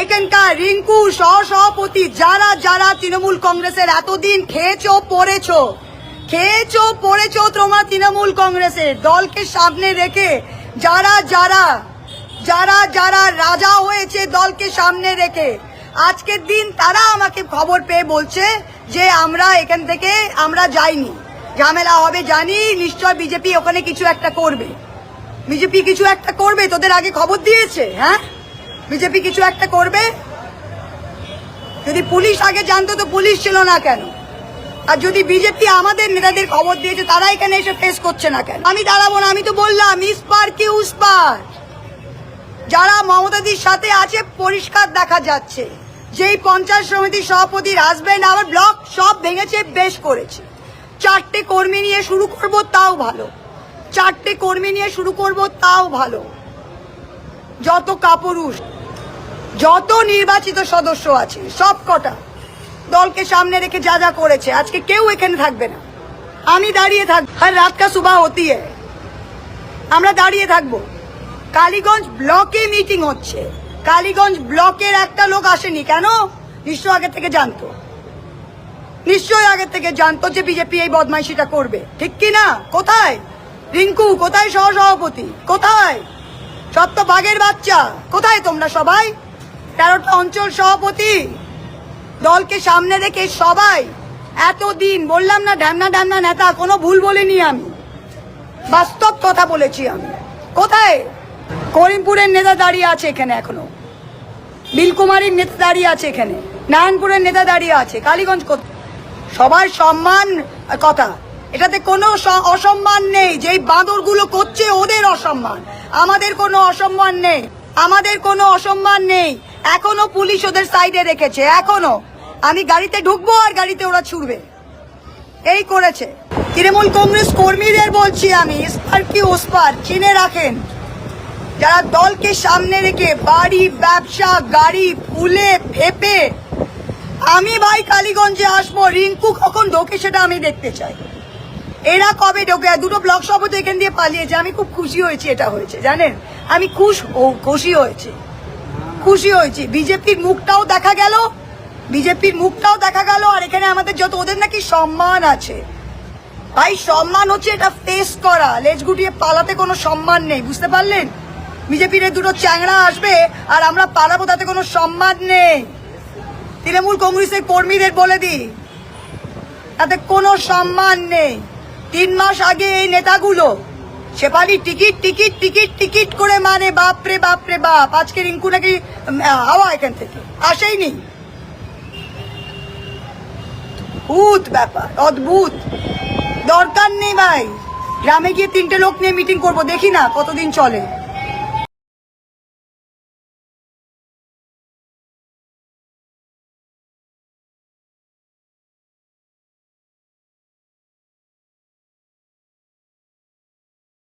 এখানকার রিঙ্কু সহসভাপতি যারা যারা তৃণমূল কংগ্রেসের এতদিন খেয়েছো পড়েছো তোমরা তৃণমূল কংগ্রেসের দলকে সামনে রেখে যারা যারা যারা যারা রাজা হয়েছে দলকে সামনে রেখে আজকের দিন তারা আমাকে খবর পেয়ে বলছে যে আমরা এখান থেকে আমরা যাইনি, ঝামেলা হবে জানি, নিশ্চয় বিজেপি ওখানে কিছু একটা করবে। বিজেপি কিছু একটা করবে, তোদের আগে খবর দিয়েছে? হ্যাঁ, বিজেপি কিছু একটা করবে। যদি পুলিশ আগে জানতো তো পুলিশ ছিল না কেন? আর যদি বিজেপি আমাদের নেতাদের খবর দিয়েছে তারা এখানে এসে ফেস করছে না কেন? আমি দাঁড়াবো না, আমি তো বললাম ইসপার কি উসপার। যারা মমতাদির সাথে আছে পরিষ্কার দেখা যাচ্ছে। যেই পঞ্চায়েত সমিতির সভাপতির হাজবেন্ড আমার ব্লক সব ভেঙেছে, বেশ করেছে। 4টে কর্মী নিয়ে শুরু করব তাও ভালো, 4টে কর্মী নিয়ে শুরু করব তাও ভালো। যত কাপুরুষ, যত নির্বাচিত সদস্য আছে সব কটা দলকে সামনে রেখে যা যা করেছে, আজকে কেউ এখানে থাকবে না। আমি দাঁড়িয়ে থাকবো, হর রাত কা সুবাহ হতি হ্যায়, আমরা দাঁড়িয়ে থাকবো। কালীগঞ্জ ব্লকে মিটিং হচ্ছে, কালীগঞ্জ ব্লকের একটা লোক আসেনি কেন? নিশ্চয় আগে থেকে জানতো, নিশ্চয় আগে থেকে জানতো যে বিজেপি এই বদমাইশিটা করবে, ঠিক কি না? কোথায় রিঙ্কু, কোথায় সহসভাপতি, কোথায়? সব তো বাঘের বাচ্চা। কোথায় তোমরা সবাই? 13টা অঞ্চল সভাপতি দলকে সামনে রেখে সবাই এতদিন বললাম না ঢ্যামনা ঢ্যামনা নেতা, কোনো ভুল বলিনি আমি, বাস্তব কথা বলেছি আমি। কোথায় করিমপুরের নেতা দাঁড়িয়ে আছে এখানে, এখনো বিলকুমারীর নেতা দাঁড়িয়ে আছে এখানে, নারায়ণপুরের নেতা দাঁড়িয়ে আছে, কালীগঞ্জ সবার সম্মান কথা, এটাতে কোনো অসম্মান নেই। যেই বাঁদরগুলো করছে ওদের অসম্মান, আমাদের কোনো অসম্মান নেই, আমাদের কোনো অসম্মান নেই। এখনো পুলিশ ওদের সাইডে রেখেছে, এখনো। আমি গাড়িতে ঢুকবো আর গাড়িতে ওরা ছুড়বে, এই করেছে। তৃণমূল কংগ্রেস কর্মীদের বলছি আমি, ইসপার কি ওসপার চিনে রাখেন। যারা দলকে সামনে রেখে বাড়ি, ব্যবসা, গাড়ি ফুলে ফেপে, আমি ভাই কালীগঞ্জে আসবো, রিঙ্কু কখন ঢোকে সেটা আমি দেখতে চাই। এরা কবে ঢোকে? 2টো ব্লক সভাপতি এখান দিয়ে পালিয়েছে, আমি খুব খুশি হয়েছি। এটা হয়েছে জানেন, আমি খুশি হয়েছি। বিজেপির মুখটাও দেখা গেল, বিজেপির মুখটাও দেখা গেল। আর এখানে আমাদের যত ওদের নাকি সম্মান আছে, ভাই সম্মান হচ্ছে এটা ফেস করা, লেজ গুটিয়ে পালাতে কোনো সম্মান নেই, বুঝতে পারলেন? বিজেপির 2টো চ্যাংড়া আসবে আর আমরা পালাবো, তাতে কোনো সম্মান নেই। তৃণমূল কংগ্রেসের কর্মীদের বলে দিই, তাতে কোনো সম্মান নেই। 3 মাস আগে এই নেতাগুলো সেপালি টিকিট টিকিট টিকিট টিকিট করে মানে বাপরে বাপরে বাপ। আজকে রিঙ্কু নাকি হাওয়া এখান থেকে আসেইনি, অদ্ভুত ব্যাপার, অদ্ভুত। দরকার নেই ভাই, গ্রামে গিয়ে 3টে লোক নিয়ে মিটিং করবো, দেখি না কতদিন চলে।